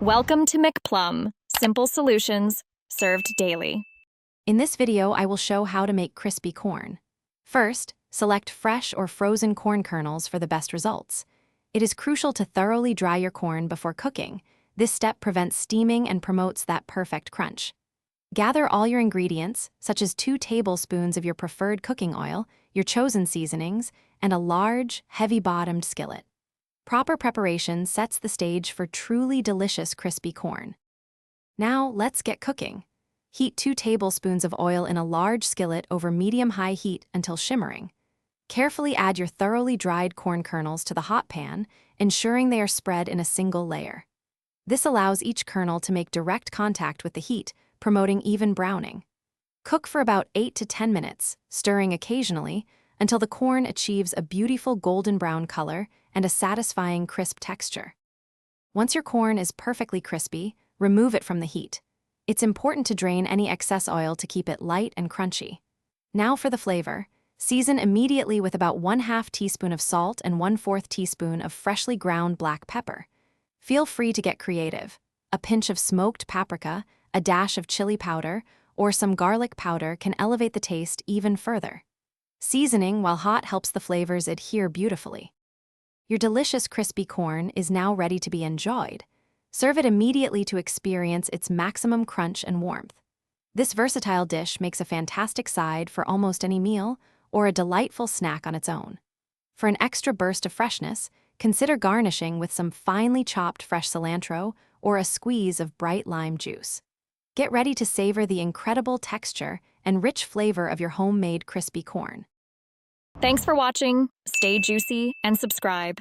Welcome to McPlum, simple solutions served daily. In this video, I will show how to make crispy corn. First, select fresh or frozen corn kernels for the best results. It is crucial to thoroughly dry your corn before cooking. This step prevents steaming and promotes that perfect crunch. Gather all your ingredients, such as 2 tablespoons of your preferred cooking oil, your chosen seasonings, and a large, heavy-bottomed skillet. Proper preparation sets the stage for truly delicious crispy corn. Now, let's get cooking. Heat 2 tablespoons of oil in a large skillet over medium-high heat until shimmering. Carefully add your thoroughly dried corn kernels to the hot pan, ensuring they are spread in a single layer. This allows each kernel to make direct contact with the heat, promoting even browning. Cook for about 8 to 10 minutes, stirring occasionally, until the corn achieves a beautiful golden brown color and a satisfying crisp texture. Once your corn is perfectly crispy, remove it from the heat. It's important to drain any excess oil to keep it light and crunchy. Now for the flavor. Season immediately with about 1/2 teaspoon of salt and 1/4 teaspoon of freshly ground black pepper. Feel free to get creative. A pinch of smoked paprika, a dash of chili powder, or some garlic powder can elevate the taste even further. Seasoning while hot helps the flavors adhere beautifully. Your delicious crispy corn is now ready to be enjoyed. Serve it immediately to experience its maximum crunch and warmth. This versatile dish makes a fantastic side for almost any meal or a delightful snack on its own. For an extra burst of freshness, consider garnishing with some finely chopped fresh cilantro or a squeeze of bright lime juice. Get ready to savor the incredible texture and rich flavor of your homemade crispy corn. Thanks for watching, stay juicy, and subscribe.